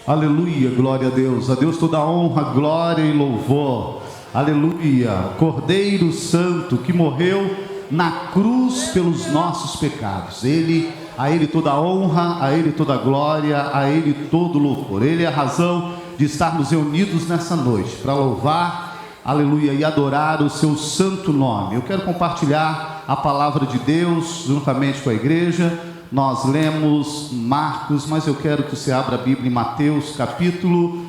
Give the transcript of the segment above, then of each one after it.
Aleluia, glória a Deus toda honra, glória e louvor. Aleluia, Cordeiro Santo que morreu na cruz pelos nossos pecados. A Ele toda honra, a Ele toda glória, a Ele todo louvor. Ele é a razão de estarmos reunidos nessa noite para louvar, aleluia, e adorar o seu santo nome. Eu quero compartilhar a palavra de Deus juntamente com a igreja. Nós lemos Marcos, mas eu quero que você abra a Bíblia em Mateus capítulo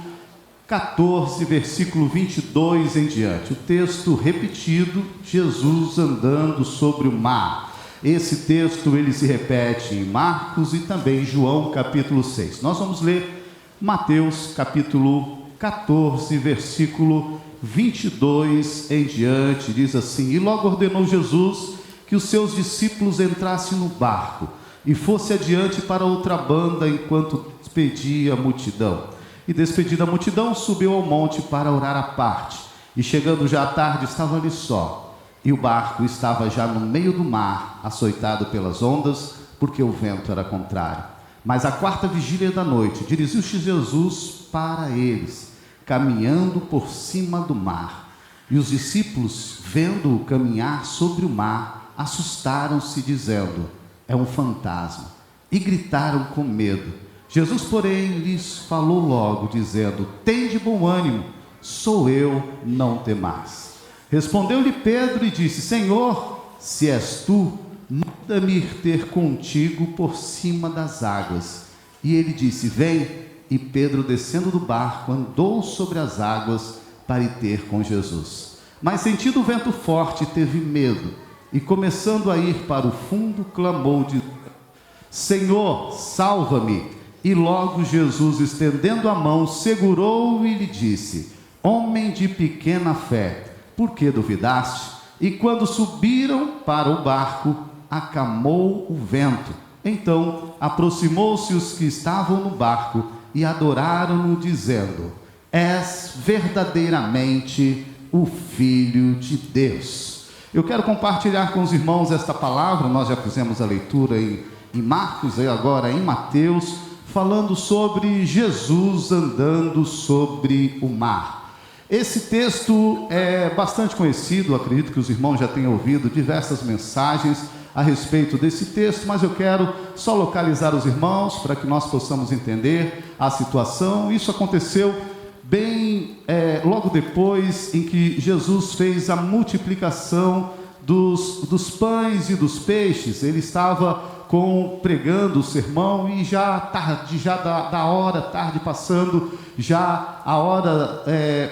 14, versículo 22 em diante. O texto repetido, Jesus andando sobre o mar. Esse texto ele se repete em Marcos e também em João capítulo 6. Nós vamos ler Mateus capítulo 14, versículo 22 em diante. Diz assim: E logo ordenou Jesus que os seus discípulos entrassem no barco e fosse adiante para outra banda, enquanto despedia a multidão. E despedida a multidão, subiu ao monte para orar à parte. E chegando já à tarde, estava ali só. E o barco estava já no meio do mar, açoitado pelas ondas, porque o vento era contrário. Mas à quarta vigília da noite, dirigiu-se Jesus para eles, caminhando por cima do mar. E os discípulos, vendo-o caminhar sobre o mar, assustaram-se, dizendo: é um fantasma, e gritaram com medo. Jesus, porém, lhes falou logo, dizendo: tende bom ânimo, sou eu, não temais. Respondeu-lhe Pedro e disse: Senhor, se és tu, manda-me ir ter contigo por cima das águas. E ele disse: vem. E Pedro, descendo do barco, andou sobre as águas para ir ter com Jesus. Mas sentindo o vento forte, teve medo, e começando a ir para o fundo, clamou, dizendo: Senhor, salva-me. E logo Jesus, estendendo a mão, segurou-o e lhe disse: homem de pequena fé, por que duvidaste? E quando subiram para o barco, acalmou o vento. Então aproximou-se os que estavam no barco e adoraram-no, dizendo: és verdadeiramente o Filho de Deus. Eu quero compartilhar com os irmãos esta palavra. Nós já fizemos a leitura em Marcos e agora em Mateus, falando sobre Jesus andando sobre o mar. Esse texto é bastante conhecido, acredito que os irmãos já tenham ouvido diversas mensagens a respeito desse texto, mas eu quero só localizar os irmãos para que nós possamos entender a situação. Isso aconteceu bem logo depois em que Jesus fez a multiplicação dos pães e dos peixes. Ele estava pregando o sermão e já tarde, já da hora, tarde passando, já a hora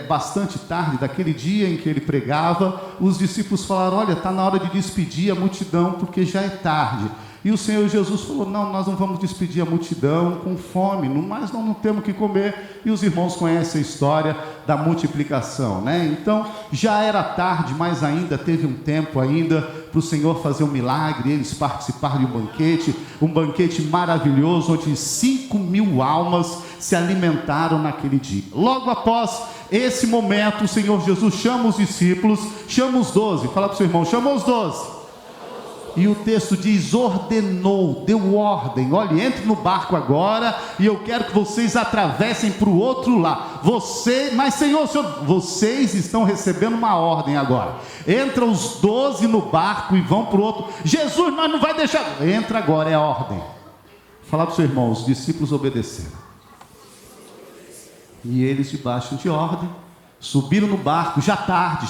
bastante tarde daquele dia em que ele pregava, os discípulos falaram: olha, está na hora de despedir a multidão porque já é tarde. E o Senhor Jesus falou: não, nós não vamos despedir a multidão com fome, mas nós não temos que comer. E os irmãos conhecem a história da multiplicação, né? Então já era tarde, mas ainda teve um tempo ainda para o Senhor fazer um milagre. Eles participaram de um banquete maravilhoso, onde 5.000 almas se alimentaram naquele dia. Logo após esse momento, o Senhor Jesus chama os discípulos, chama os 12, fala para o seu irmão: chama os 12. E o texto diz: ordenou, deu ordem: olha, entre no barco agora e eu quero que vocês atravessem para o outro lado. Mas Senhor, vocês estão recebendo uma ordem agora. Entra os 12 no barco e vão para o outro. Jesus, nós não vai deixar. Entra agora, é a ordem. Fala para o seu irmão: os discípulos obedeceram. E eles, debaixo de ordem, subiram no barco, já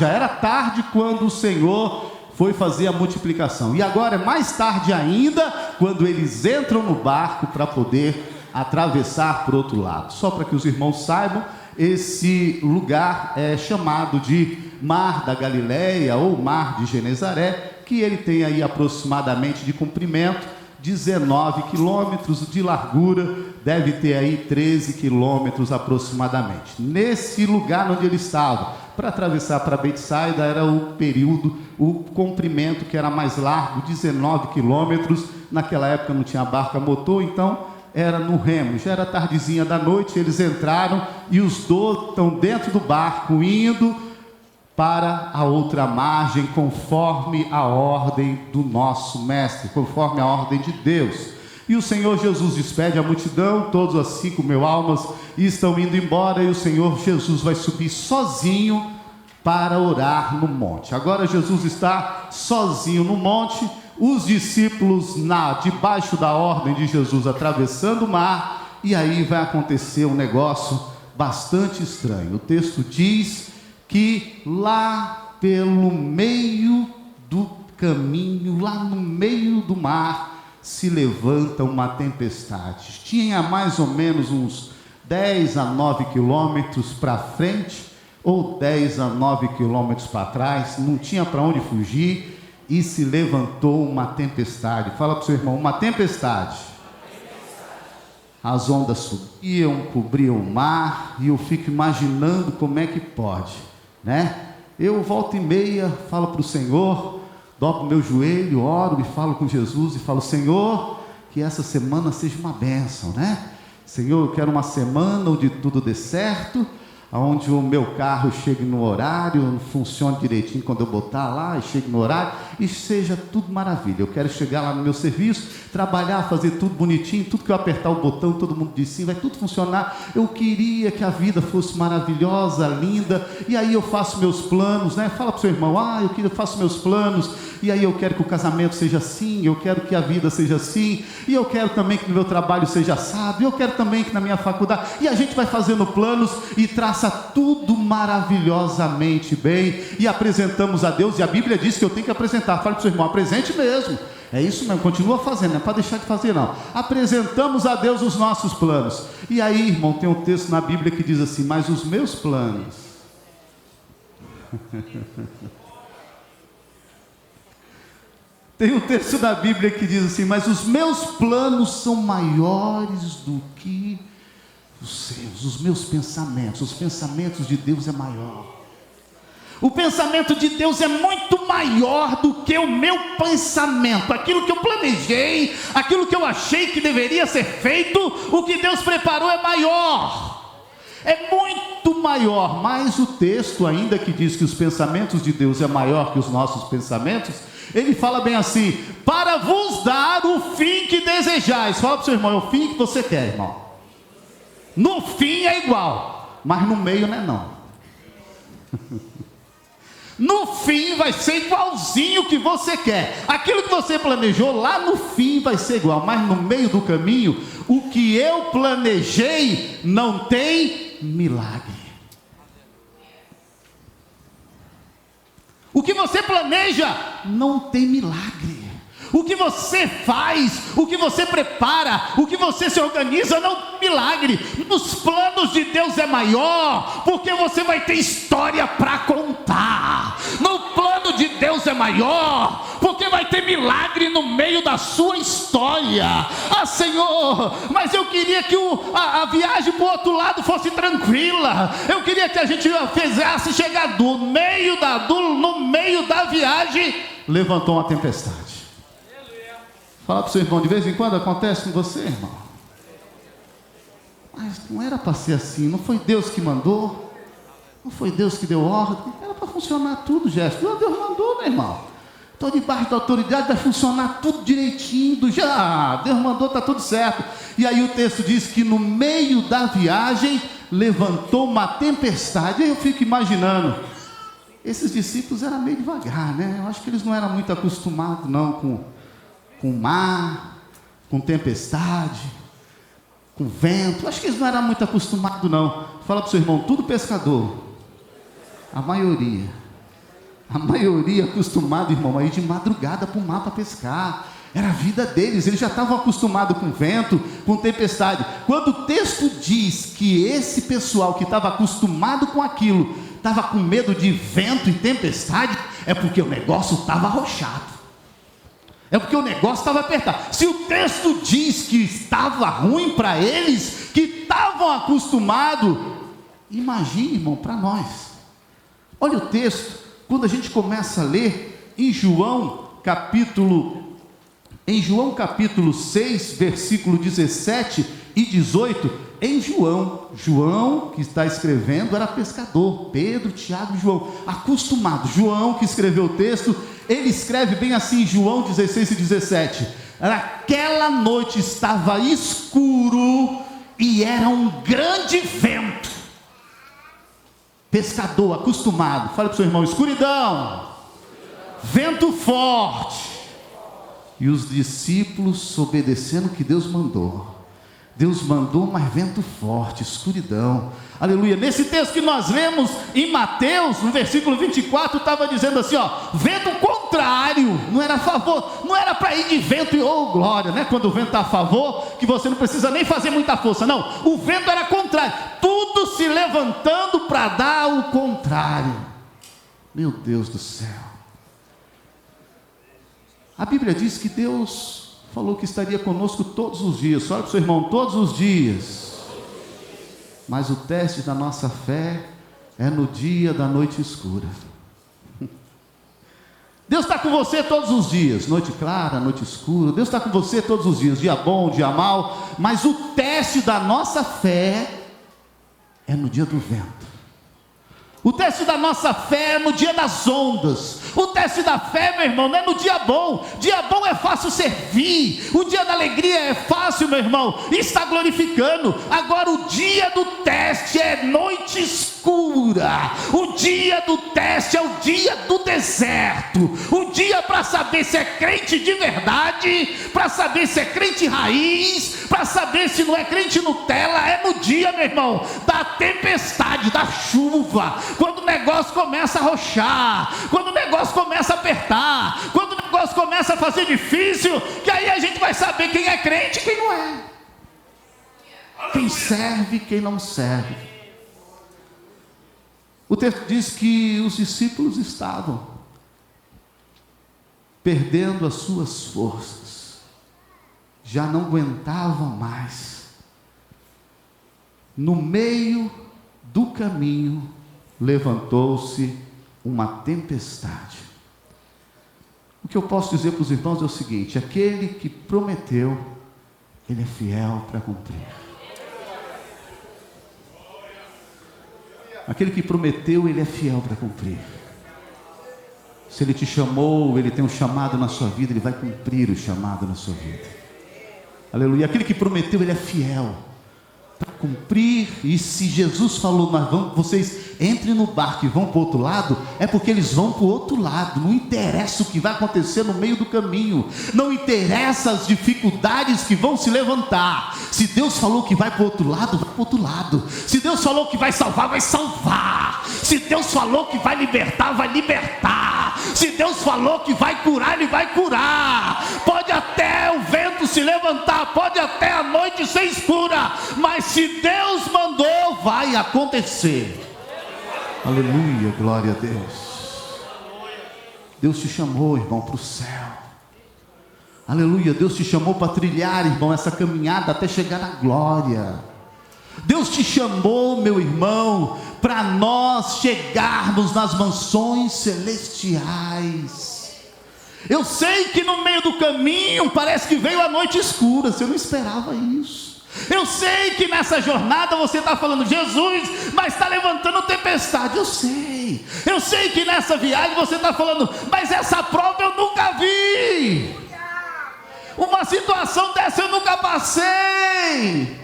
era tarde quando o Senhor foi fazer a multiplicação. E agora é mais tarde ainda, quando eles entram no barco para poder atravessar para o outro lado. Só para que os irmãos saibam, esse lugar é chamado de Mar da Galileia ou Mar de Genezaré, que ele tem aí aproximadamente de comprimento 19 quilômetros, de largura deve ter aí 13 quilômetros aproximadamente. Nesse lugar onde ele estava, para atravessar para Betsaida, era o comprimento que era mais largo, 19 quilômetros. Naquela época não tinha barca a motor, então era no remo. Já era tardezinha da noite, eles entraram e os 12 estão dentro do barco, indo para a outra margem, conforme a ordem do nosso mestre, conforme a ordem de Deus. E o Senhor Jesus despede a multidão, todos as 5.000 almas estão indo embora, e o Senhor Jesus vai subir sozinho para orar no monte. Agora Jesus está sozinho no monte, os discípulos debaixo da ordem de Jesus atravessando o mar, e aí vai acontecer um negócio bastante estranho. O texto diz que lá pelo meio do caminho, lá no meio do mar, se levanta uma tempestade. Tinha mais ou menos uns 10 a 9 quilômetros para frente, ou 10 a 9 quilômetros para trás, não tinha para onde fugir, e se levantou uma tempestade. Fala para o seu irmão, uma tempestade. As ondas subiam, cobriam o mar, e eu fico imaginando como é que pode, né? Eu volta e meia falo para o Senhor, dobro meu joelho, oro e falo com Jesus, e falo: Senhor, que essa semana seja uma bênção, né? Senhor, eu quero uma semana onde tudo dê certo, onde o meu carro chegue no horário, funcione direitinho quando eu botar lá, e chegue no horário, e seja tudo maravilha. Eu quero chegar lá no meu serviço, trabalhar, fazer tudo bonitinho, tudo que eu apertar o botão, todo mundo diz sim, vai tudo funcionar. Eu queria que a vida fosse maravilhosa, linda, e aí eu faço meus planos, né? Fala para o seu irmão: eu faço meus planos, e aí eu quero que o casamento seja assim, eu quero que a vida seja assim, e eu quero também que no meu trabalho seja assado, e eu quero também que na minha faculdade, e a gente vai fazendo planos, e traça tudo maravilhosamente bem, e apresentamos a Deus, e a Bíblia diz que eu tenho que apresentar. Fale para o seu irmão: apresente mesmo, é isso mesmo, continua fazendo, não é para deixar de fazer não. Apresentamos a Deus os nossos planos, e aí, irmão, tem um texto na Bíblia que diz assim: mas os meus planos tem um texto da Bíblia que diz assim: mas os meus planos são maiores do que os seus, os meus pensamentos, os pensamentos de Deus é maior. O pensamento de Deus é muito maior do que o meu pensamento. Aquilo que eu planejei, aquilo que eu achei que deveria ser feito, o que Deus preparou é maior. É muito maior. Mas o texto, ainda que diz que os pensamentos de Deus é maior que os nossos pensamentos, ele fala bem assim: para vos dar o fim que desejais. Fala para o seu irmão: é o fim que você quer, irmão. No fim é igual, mas no meio não é não. No fim vai ser igualzinho o que você quer. Aquilo que você planejou lá no fim vai ser igual, mas no meio do caminho, o que eu planejei não tem milagre. O que você planeja não tem milagre. O que você faz, o que você prepara, o que você se organiza não tem milagre. Nos planos de Deus é maior, porque você vai ter história para contar. No plano de Deus é maior, porque vai ter milagre no meio da sua história. Ah, Senhor, mas eu queria que a viagem para o outro lado fosse tranquila. Eu queria que a gente fizesse chegar no meio da viagem, levantou uma tempestade. Fala para o seu irmão: de vez em quando acontece com você, irmão. Mas não era para ser assim, não foi Deus que mandou, não foi Deus que deu ordem, era para funcionar tudo, Jéssica. Deus mandou, meu irmão. Estou debaixo da autoridade, vai funcionar tudo direitinho, Deus mandou, está tudo certo. E aí o texto diz que no meio da viagem levantou uma tempestade. Aí eu fico imaginando, esses discípulos eram meio devagar, né? Eu acho que eles não eram muito acostumados não com mar, com tempestade, com vento. Acho que eles não eram muito acostumados não. Fala para o seu irmão: tudo pescador, a maioria acostumado, irmão, a ir de madrugada para o mar para pescar. Era a vida deles, eles já estavam acostumados com vento, com tempestade. Quando o texto diz que esse pessoal que estava acostumado com aquilo estava com medo de vento e tempestade, é porque o negócio estava arrochado. É porque o negócio estava apertado. Se o texto diz que estava ruim para eles, que estavam acostumados, imagine, irmão, para nós. Olha o texto, quando a gente começa a ler em João capítulo 6, versículo 17 e 18, em João que está escrevendo era pescador, Pedro, Tiago e João, acostumado. João que escreveu o texto, ele escreve bem assim, João 16 e 17: Naquela noite estava escuro e era um grande vento. Pescador acostumado, fala para o seu irmão: escuridão, vento forte. E os discípulos obedecendo o que Deus mandou. Deus mandou, mas vento forte, escuridão. Aleluia. Nesse texto que nós lemos em Mateus, no versículo 24, estava dizendo assim, ó, vento contrário, não era a favor, não era para ir de vento e glória, né? Quando o vento está a favor, que você não precisa nem fazer muita força, não. O vento era contrário, tudo se levantando para dar o contrário. Meu Deus do céu. A Bíblia diz que Deus falou que estaria conosco todos os dias. Olha para o seu irmão: todos os dias. Mas o teste da nossa fé é no dia da noite escura. Deus está com você todos os dias, noite clara, noite escura. Deus está com você todos os dias, dia bom, dia mau. Mas o teste da nossa fé é no dia do vento. O teste da nossa fé é no dia das ondas. O teste da fé, meu irmão, não é no dia bom. Dia bom é fácil servir. O dia da alegria é fácil, meu irmão, e está glorificando. Agora o dia do teste é noite escura. O dia do teste é o dia do deserto. O dia para saber se é crente de verdade, para saber se é crente raiz, para saber se não é crente Nutella, é no dia, meu irmão, da tempestade, da chuva. Quando o negócio começa a rochar, quando o negócio começa a apertar, quando o negócio começa a fazer difícil, que aí a gente vai saber quem é crente e quem não é, quem serve e quem não serve. O texto diz que os discípulos estavam perdendo as suas forças, já não aguentavam mais. No meio do caminho levantou-se uma tempestade. O que eu posso dizer para os irmãos é o seguinte: aquele que prometeu, ele é fiel para cumprir. Aquele que prometeu, ele é fiel para cumprir. Se ele te chamou, ele tem um chamado na sua vida, ele vai cumprir o chamado na sua vida. Aleluia. Aquele que prometeu, ele é fiel para cumprir. E se Jesus falou, vocês entrem no barco e vão para o outro lado, é porque eles vão para o outro lado. Não interessa o que vai acontecer no meio do caminho, não interessa as dificuldades que vão se levantar. Se Deus falou que vai para o outro lado, vai para o outro lado. Se Deus falou que vai salvar, vai salvar. Se Deus falou que vai libertar, vai libertar. Se Deus falou que vai curar, ele vai curar. Pode até o vento se levantar, pode até a noite ser escura, mas se Deus mandou, vai acontecer. Aleluia, glória a Deus. Deus te chamou, irmão, para o céu. Aleluia, Deus te chamou para trilhar, irmão, essa caminhada até chegar na glória. Deus te chamou, meu irmão, para nós chegarmos nas mansões celestiais. Eu sei que no meio do caminho parece que veio a noite escura, você não esperava isso. Eu sei que nessa jornada você está falando, Jesus, mas está levantando tempestade. Eu sei que nessa viagem você está falando, mas essa prova eu nunca vi. Uma situação dessa eu nunca passei.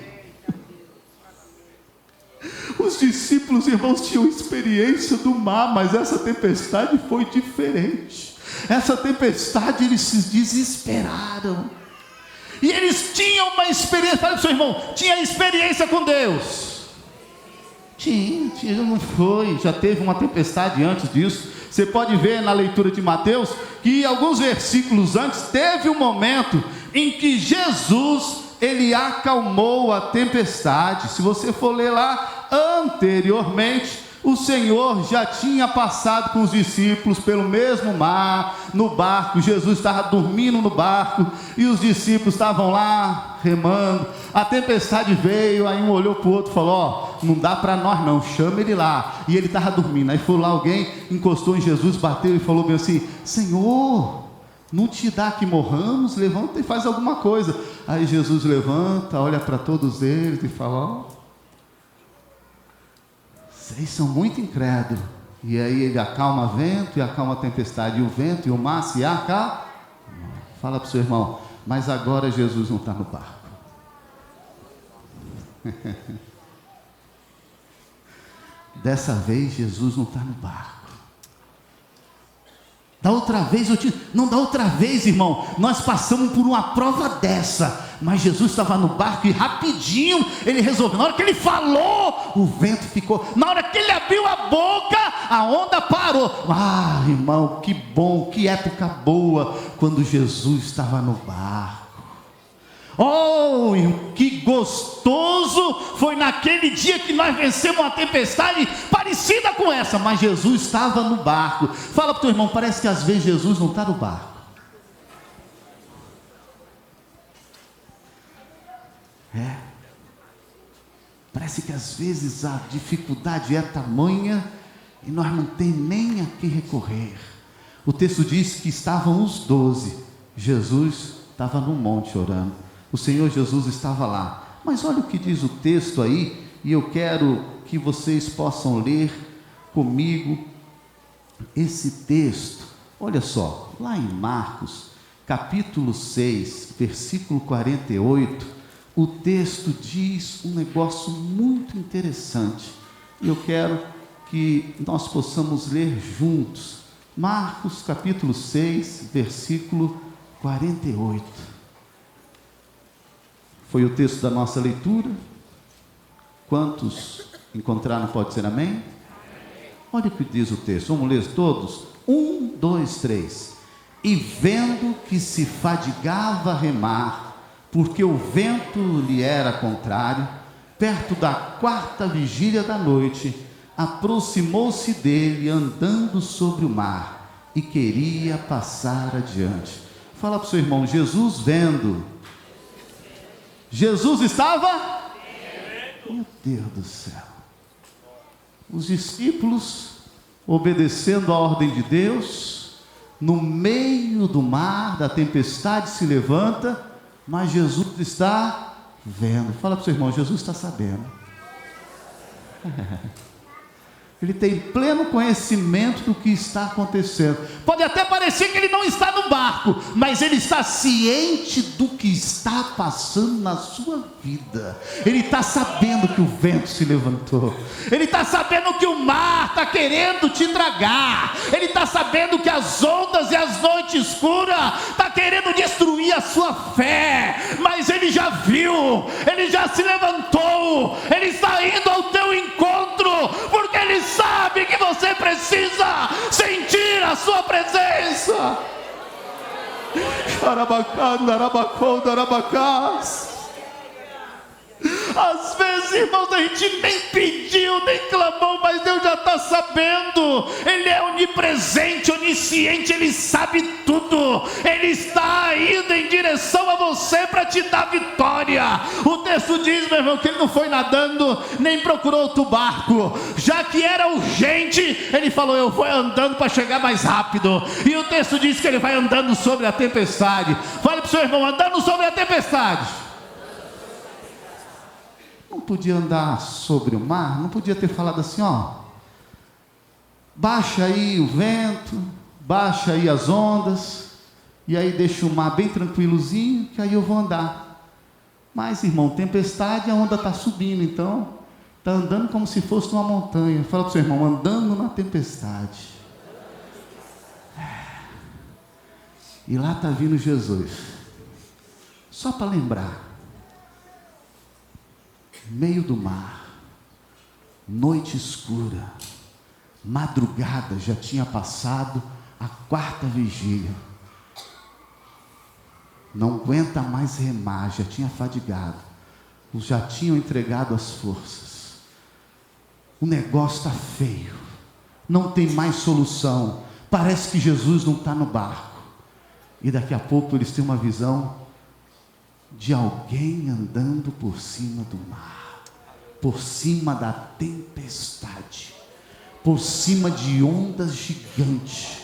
Os discípulos, irmãos, tinham experiência do mar, mas essa tempestade foi diferente. Essa tempestade, eles se desesperaram. E eles tinham uma experiência. Fala para o seu irmão: tinha experiência com Deus? Tinha, não foi. Já teve uma tempestade antes disso. Você pode ver na leitura de Mateus que alguns versículos antes teve um momento em que Jesus, ele acalmou a tempestade. Se você for ler lá anteriormente, o Senhor já tinha passado com os discípulos pelo mesmo mar, no barco. Jesus estava dormindo no barco e os discípulos estavam lá remando. A tempestade veio, aí um olhou para o outro e falou: ó, não dá para nós não, chama ele lá. E ele estava dormindo. Aí foi lá alguém, encostou em Jesus, bateu e falou bem assim: Senhor, não te dá que morramos? Levanta e faz alguma coisa. Aí Jesus levanta, olha para todos eles e fala: ó, vocês são muito incrédulos. E aí ele acalma o vento e acalma a tempestade, e o vento e o mar se acalmam. Fala para o seu irmão: Mas agora Jesus não está no barco. Dessa vez Jesus não está no barco. Da outra vez não, da outra vez, irmão, nós passamos por uma prova dessa, mas Jesus estava no barco e rapidinho ele resolveu. Na hora que ele falou, o vento ficou. Na hora que ele abriu a boca, a onda parou. Ah, irmão, que bom, que época boa quando Jesus estava no barco. Oh, que gostoso foi naquele dia que nós vencemos uma tempestade parecida com essa, mas Jesus estava no barco. Fala para o teu irmão, parece que às vezes Jesus não está no barco. Parece que às vezes a dificuldade é tamanha e nós não temos nem a quem recorrer. O texto diz que estavam os 12, Jesus estava no monte orando. O Senhor Jesus estava lá. Mas olha o que diz o texto aí, e eu quero que vocês possam ler comigo esse texto. Olha só, lá em Marcos, capítulo 6, versículo 48, o texto diz um negócio muito interessante. E eu quero que nós possamos ler juntos. Marcos, capítulo 6, versículo 48. Foi o texto da nossa leitura. Quantos encontraram, pode ser amém? Olha o que diz o texto, vamos ler todos? 1, 2, 3. E vendo que se fadigava a remar, porque o vento lhe era contrário, perto da 4ª vigília da noite, aproximou-se dele andando sobre o mar, e queria passar adiante. Fala para o seu irmão, Jesus vendo. Jesus estava? Meu Deus do céu. Os discípulos obedecendo a ordem de Deus, no meio do mar, da tempestade se levanta, mas Jesus está vendo. Fala para o seu irmão, Jesus está sabendo. Ele tem pleno conhecimento do que está acontecendo. Pode até parecer que ele não está no barco, mas ele está ciente do que está passando na sua vida. Ele está sabendo que o vento se levantou. Ele está sabendo que o mar está querendo te tragar. Ele está sabendo que as ondas e as noites escuras estão querendo destruir a sua fé. Mas ele já viu, ele já se levantou, ele está indo ao teu encontro, porque ele sabe que você precisa sentir a sua presença. Às vezes, irmãos, a gente nem pediu, nem clamou, mas Deus já está sabendo. Ele é onipresente, onisciente, Ele sabe tudo. Ele está indo em direção a você para te dar vitória. O texto diz, meu irmão, que ele não foi nadando, nem procurou outro barco. Já que era urgente, ele falou, eu vou andando para chegar mais rápido. E o texto diz que ele vai andando sobre a tempestade. Fale para o seu irmão, andando sobre a tempestade. Não podia andar sobre o mar, não podia ter falado assim, ó, baixa aí o vento, baixa aí as ondas, e aí deixa o mar bem tranquilozinho, que aí eu vou andar. Mas, irmão, tempestade, a onda está subindo, então, está andando como se fosse uma montanha. Fala para o seu irmão, andando na tempestade. E lá está vindo Jesus, só para lembrar, meio do mar, noite escura, madrugada, já tinha passado a 4ª vigília, não aguenta mais remar, já tinha fadigado, já tinham entregado as forças, o negócio está feio, não tem mais solução, parece que Jesus não está no barco, e daqui a pouco eles têm uma visão de alguém andando por cima do mar, por cima da tempestade, por cima de ondas gigantes.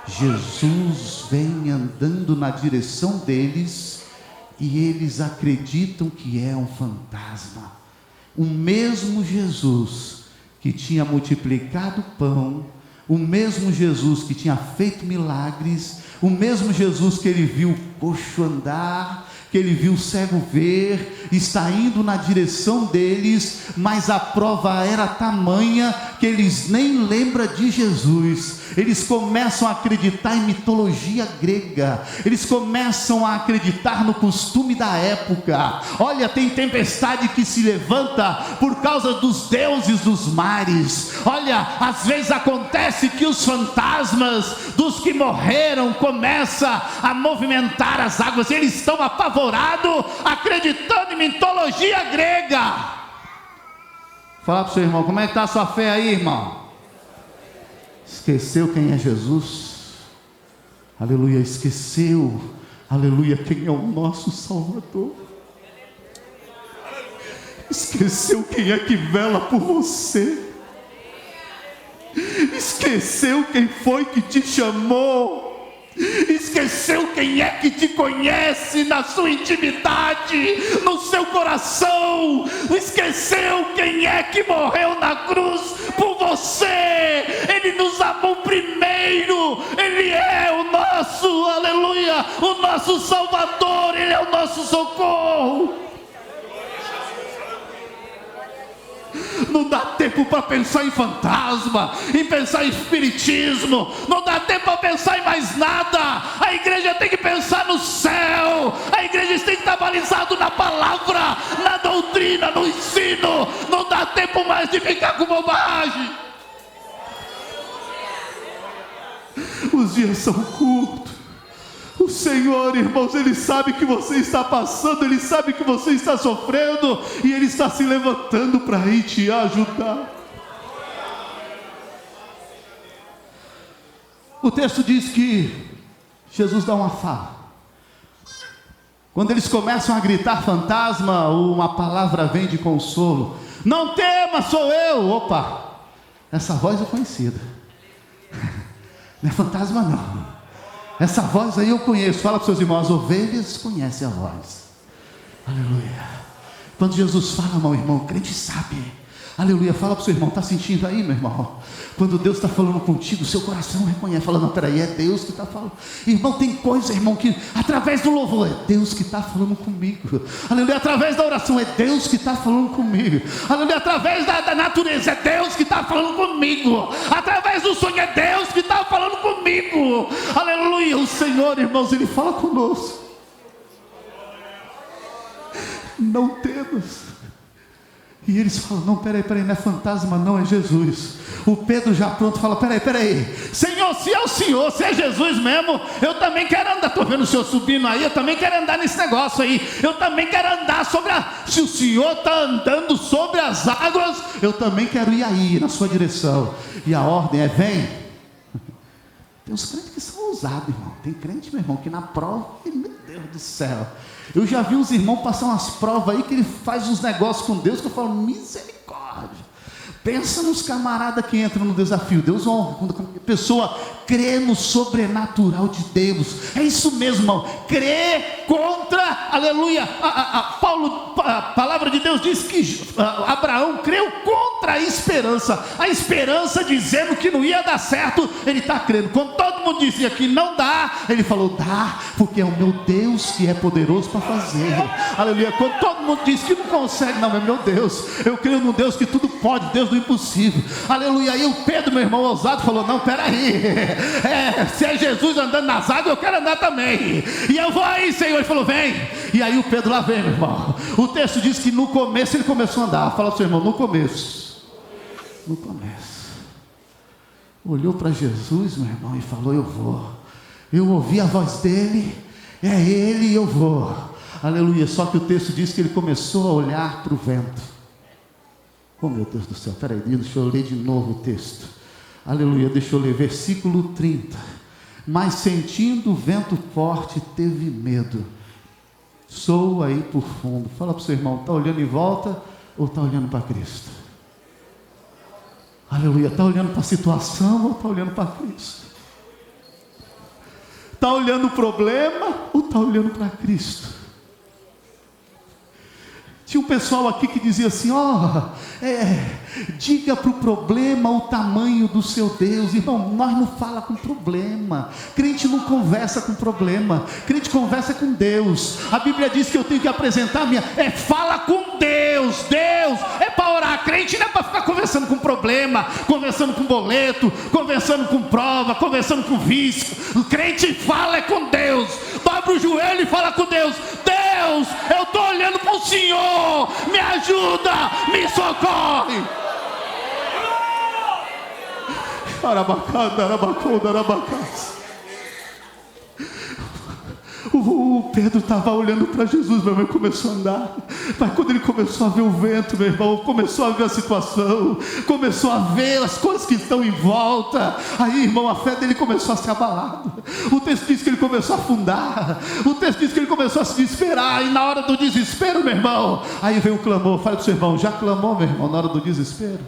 Jesus vem andando na direção deles e eles acreditam que é um fantasma. O mesmo Jesus que tinha multiplicado o pão, o mesmo Jesus que tinha feito milagres, o mesmo Jesus que ele viu coxo andar, que ele viu o cego ver, está indo na direção deles, mas a prova era tamanha que eles nem lembram de Jesus. Eles começam a acreditar em mitologia grega, eles começam a acreditar no costume da época. Olha, tem tempestade que se levanta por causa dos deuses dos mares. Olha, às vezes acontece que os fantasmas dos que morreram começam a movimentar as águas. Eles estão apavorados, acreditando em mitologia grega. Fala para o seu irmão, como é que está a sua fé aí, irmão? Esqueceu quem é Jesus? Aleluia, esqueceu, aleluia, quem é o nosso Salvador? Esqueceu quem é que vela por você? Esqueceu quem foi que te chamou? Esqueceu quem é que te conhece na sua intimidade, no seu coração? Esqueceu quem é que morreu na cruz por você? Ele nos amou primeiro, Ele é o nosso, aleluia, o nosso Salvador, Ele é o nosso socorro. Não dá tempo para pensar em fantasma, em pensar em espiritismo, não dá tempo para pensar em mais nada. A igreja tem que pensar no céu, a igreja tem que estar balizado na palavra, na doutrina, no ensino. Não dá tempo mais de ficar com bobagem. Os dias são curtos. O Senhor, irmãos, Ele sabe que você está passando, Ele sabe que você está sofrendo, e Ele está se levantando para ir te ajudar. O texto diz que Jesus dá uma fala. Quando eles começam a gritar fantasma, uma palavra vem de consolo: não tema, sou eu. Opa, essa voz é conhecida. Não é fantasma não. Essa voz aí eu conheço. Fala para os seus irmãos, as ovelhas conhecem a voz. Aleluia. Quando Jesus fala, meu irmão, o crente sabe. Aleluia. Fala para o seu irmão, está sentindo aí, meu irmão? Quando Deus está falando contigo, seu coração reconhece. Fala, não, peraí, é Deus que está falando. Irmão, tem coisa, irmão, que através do louvor, é Deus que está falando comigo. Aleluia. Através da oração, é Deus que está falando comigo. Aleluia. Através da natureza, é Deus que está falando comigo. Através do sonho, é Deus que está falando comigo. Aleluia. O Senhor, irmãos, Ele fala conosco. Não temas. E eles falam, não, peraí, não é fantasma não, é Jesus. O Pedro já pronto fala, peraí, Senhor, se é o Senhor, se é Jesus mesmo, eu também quero andar. Estou vendo o Senhor subindo aí, eu também quero andar nesse negócio aí. Eu também quero andar sobre se o Senhor está andando sobre as águas, eu também quero ir aí, na sua direção. E a ordem é, vem. Tem uns crentes que são ousados, irmão. Tem crente, meu irmão, que na prova, meu Deus do céu, eu já vi uns irmãos passar umas provas aí que ele faz uns negócios com Deus que eu falo, misericórdia. Pensa nos camaradas que entram no desafio. Deus honra quando a pessoa crê no sobrenatural de Deus. É isso mesmo, irmão. Crê contra, aleluia. A palavra de Deus diz que Abraão creu contra a esperança. A esperança dizendo que não ia dar certo, ele está crendo. Quando todo mundo dizia que não dá, ele falou, dá, porque é o meu Deus que é poderoso para fazer. Aleluia. Quando todo mundo diz que não consegue, não, é meu Deus. Eu creio no Deus que tudo pode, Deus do impossível. Aleluia. Aí o Pedro, meu irmão ousado, falou, não, peraí. Se é Jesus andando nas águas, eu quero andar também. E eu vou aí, Senhor. Ele falou, vem. E aí o Pedro lá vem, meu irmão. O texto diz que no começo ele começou a andar. Fala para o seu irmão, no começo. Olhou para Jesus, meu irmão, e falou, eu vou. Eu ouvi a voz dele, é ele e eu vou. Aleluia. Só que o texto diz que ele começou a olhar para o vento. Oh, meu Deus do céu, peraí, deixa eu ler de novo o texto. Aleluia, deixa eu ler, versículo 30. Mas sentindo o vento forte, teve medo. Soa aí por fundo. Fala para o seu irmão, está olhando em volta ou está olhando para Cristo? Aleluia, está olhando para a situação ou está olhando para Cristo? Está olhando o problema ou está olhando para Cristo? Tinha um pessoal aqui que dizia assim: diga para o problema o tamanho do seu Deus. Irmão, nós não fala com problema. Crente não conversa com problema. Crente conversa com Deus. A Bíblia diz que eu tenho que apresentar a minha. Fala com Deus. Deus é para orar. Crente não é para ficar conversando com problema, conversando com boleto, conversando com prova, conversando com vício. O crente fala com Deus. Dobra o joelho e fala com Deus: Deus, eu estou olhando para o Senhor, me ajuda, me socorre. O Pedro estava olhando para Jesus, meu irmão, começou a andar. Mas quando ele começou a ver o vento, meu irmão, começou a ver a situação, começou a ver as coisas que estão em volta, aí, irmão, a fé dele começou a ser abalada. O texto diz que ele começou a afundar, o texto diz que ele começou a se desesperar, e na hora do desespero, meu irmão, aí veio o clamor. Fala para o seu irmão: já clamou, meu irmão, na hora do desespero?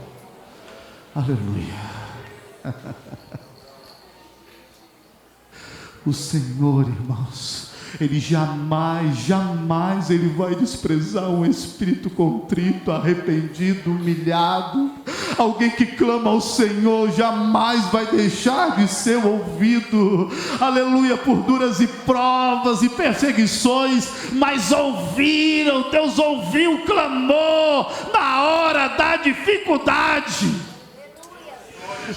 Aleluia. O Senhor, irmãos, Ele jamais Ele vai desprezar um espírito contrito, arrependido, humilhado. Alguém que clama ao Senhor jamais vai deixar de ser ouvido. Aleluia. Por duras e provas e perseguições, mas ouviram. Deus ouviu o clamor na hora da dificuldade.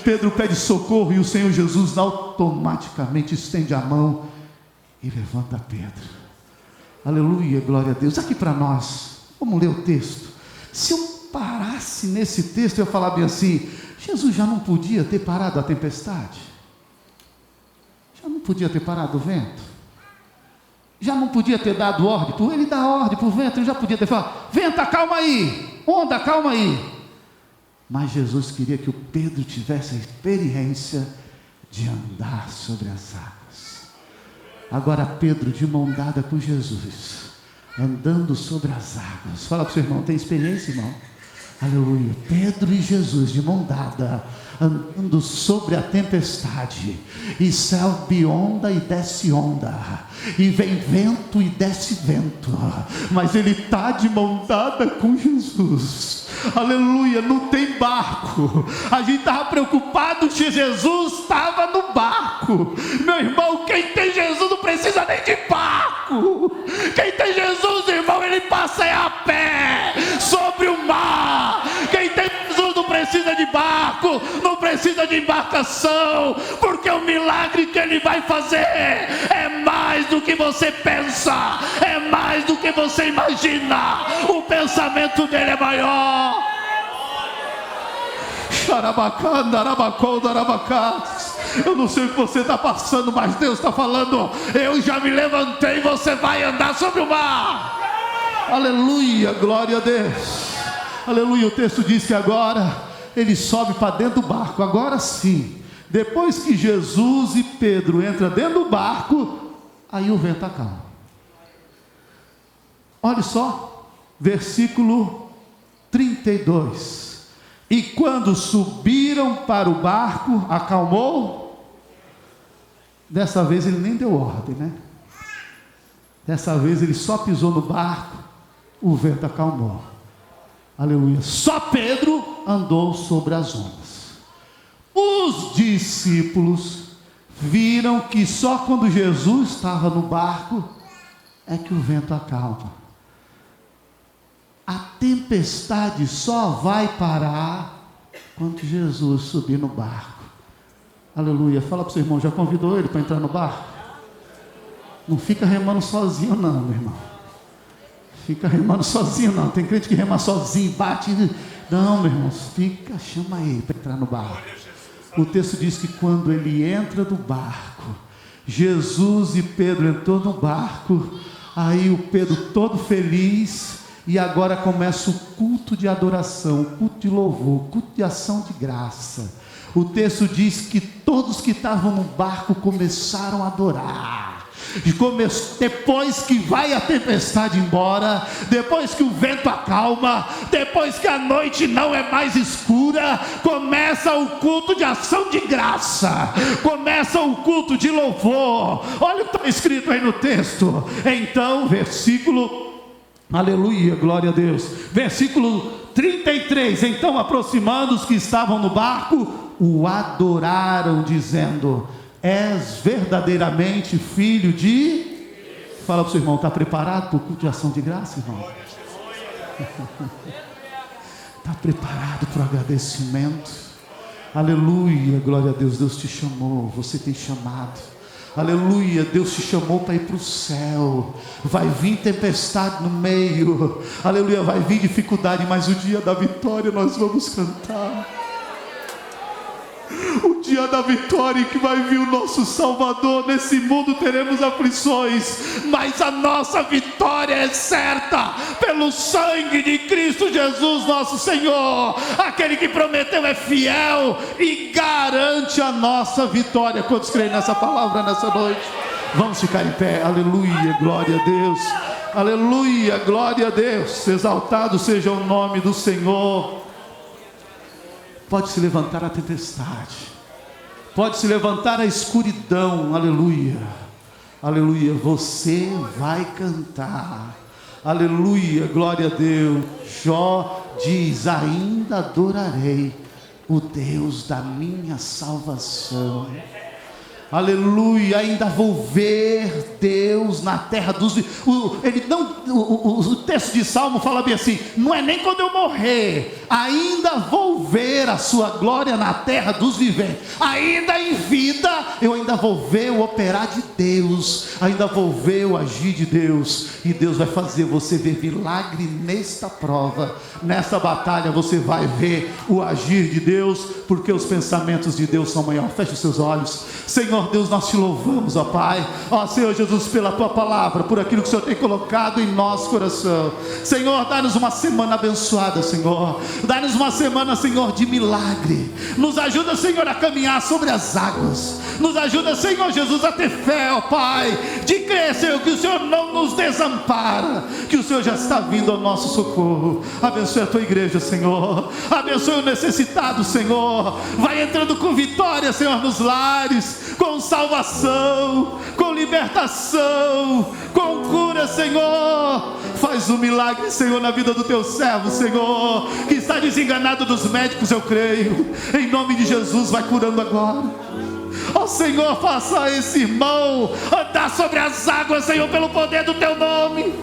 Pedro pede socorro e o Senhor Jesus automaticamente estende a mão e levanta Pedro. Aleluia, glória a Deus. Aqui para nós, vamos ler o texto. Se eu parasse nesse texto, eu ia falar bem assim: Jesus já não podia ter parado a tempestade? Já não podia ter parado o vento? Já não podia ter dado ordem? Ele dá ordem para o vento, ele já podia ter falado: vento, acalma aí, onda, calma aí. Mas Jesus queria que o Pedro tivesse a experiência de andar sobre as águas. Agora Pedro, de mão dada com Jesus, andando sobre as águas. Fala para o seu irmão: tem experiência, irmão? Aleluia. Pedro e Jesus de mão dada, andando sobre a tempestade, e sobe onda e desce onda, e vem vento e desce vento, mas ele está de mão dada com Jesus. Aleluia. Não tem barco. A gente estava preocupado se Jesus estava no barco. Meu irmão, quem tem Jesus não precisa nem de barco. Quem tem Jesus, irmão, ele passa a pé sobre o mar. Quem tem Jesus não precisa de barco, não precisa de embarcação, porque o milagre que ele vai fazer é mais do que você pensa, é mais do que você imagina. O pensamento dele é maior. Eu não sei o que você está passando, mas Deus está falando: eu já me levantei, você vai andar sobre o mar. Aleluia, glória a Deus. Aleluia. O texto diz que agora ele sobe para dentro do barco. Agora sim, depois que Jesus e Pedro entram dentro do barco, aí o vento acalma. Olha só, versículo 32. E quando subiram para o barco, acalmou. Dessa vez ele nem deu ordem, né? Dessa vez ele só pisou no barco, o vento acalmou. Aleluia. Só Pedro andou sobre as ondas. Os discípulos viram que só quando Jesus estava no barco é que o vento acalma. A tempestade só vai parar quando Jesus subir no barco. Aleluia. Fala para o seu irmão: já convidou ele para entrar no barco? Não fica remando sozinho não, meu irmão. Fica remando sozinho não. Tem crente que rema sozinho, bate. Não, meu irmão, fica, chama ele para entrar no barco. O texto diz que quando ele entra no barco, Jesus e Pedro entrou no barco. Aí o Pedro todo feliz. E agora começa o culto de adoração, o culto de louvor, o culto de ação de graça. O texto diz que todos que estavam no barco começaram a adorar. E depois que vai a tempestade embora, depois que o vento acalma, depois que a noite não é mais escura, começa o culto de ação de graça, começa o culto de louvor. Olha o que está escrito aí no texto. Então, versículo Aleluia, glória a Deus. Versículo 33. Então, aproximando os que estavam no barco, o adoraram, dizendo: és verdadeiramente filho de... Fala para o seu irmão, está preparado para o culto de ação de graça, irmão? Está preparado para o agradecimento? Aleluia, glória a Deus. Deus te chamou, você tem chamado. Aleluia, Deus te chamou para ir para o céu. Vai vir tempestade no meio, aleluia, vai vir dificuldade, mas o dia da vitória nós vamos cantar. O dia da vitória que vai vir o nosso Salvador. Nesse mundo teremos aflições, mas a nossa vitória é certa, pelo sangue de Cristo Jesus nosso Senhor. Aquele que prometeu é fiel e garante a nossa vitória. Quantos creem nessa palavra nessa noite? Vamos ficar em pé. Aleluia, glória a Deus. Aleluia, glória a Deus. Exaltado seja o nome do Senhor. Pode se levantar a tempestade, pode se levantar a escuridão, aleluia, aleluia, você vai cantar, aleluia, glória a Deus. Jó diz: ainda adorarei o Deus da minha salvação. Aleluia, ainda vou ver Deus na terra dos... O texto de Salmo fala bem assim: não é nem quando eu morrer, ainda vou ver a sua glória na terra dos viventes. Ainda em vida, eu ainda vou ver o operar de Deus, ainda vou ver o agir de Deus. E Deus vai fazer você ver milagre nesta prova, nessa batalha você vai ver o agir de Deus, porque os pensamentos de Deus são maiores. Feche os seus olhos. Senhor Deus, nós te louvamos, ó Pai, ó Senhor Jesus, pela tua palavra, por aquilo que o Senhor tem colocado em nosso coração. Senhor, dá-nos uma semana abençoada, Senhor, dá-nos uma semana, Senhor, de milagre. Nos ajuda, Senhor, a caminhar sobre as águas. Nos ajuda, Senhor Jesus, a ter fé, ó Pai, de crer, Senhor, que o Senhor não nos desampara, que o Senhor já está vindo ao nosso socorro. Abençoe a tua igreja, Senhor, abençoe o necessitado, Senhor. Vai entrando com vitória, Senhor, nos lares, com salvação, com libertação, com cura, Senhor. Faz um milagre, Senhor, na vida do teu servo, Senhor, que está desenganado dos médicos, eu creio, em nome de Jesus. Vai curando agora, ó Senhor. Faça esse irmão andar sobre as águas, Senhor, pelo poder do teu nome.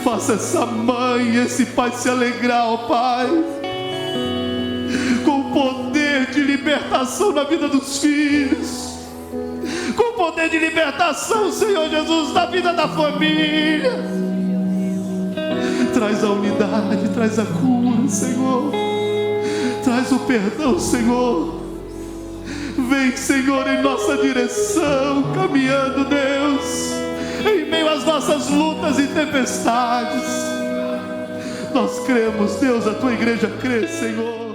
Faça essa mãe, esse pai se alegrar, ó Pai, com o poder de libertação na vida dos filhos, com o poder de libertação, Senhor Jesus, na vida da família. Traz a unidade, traz a cura, Senhor, traz o perdão, Senhor. Vem, Senhor, em nossa direção, caminhando, Deus, em meio às nossas lutas e tempestades. Nós cremos, Deus, a tua igreja crê, Senhor.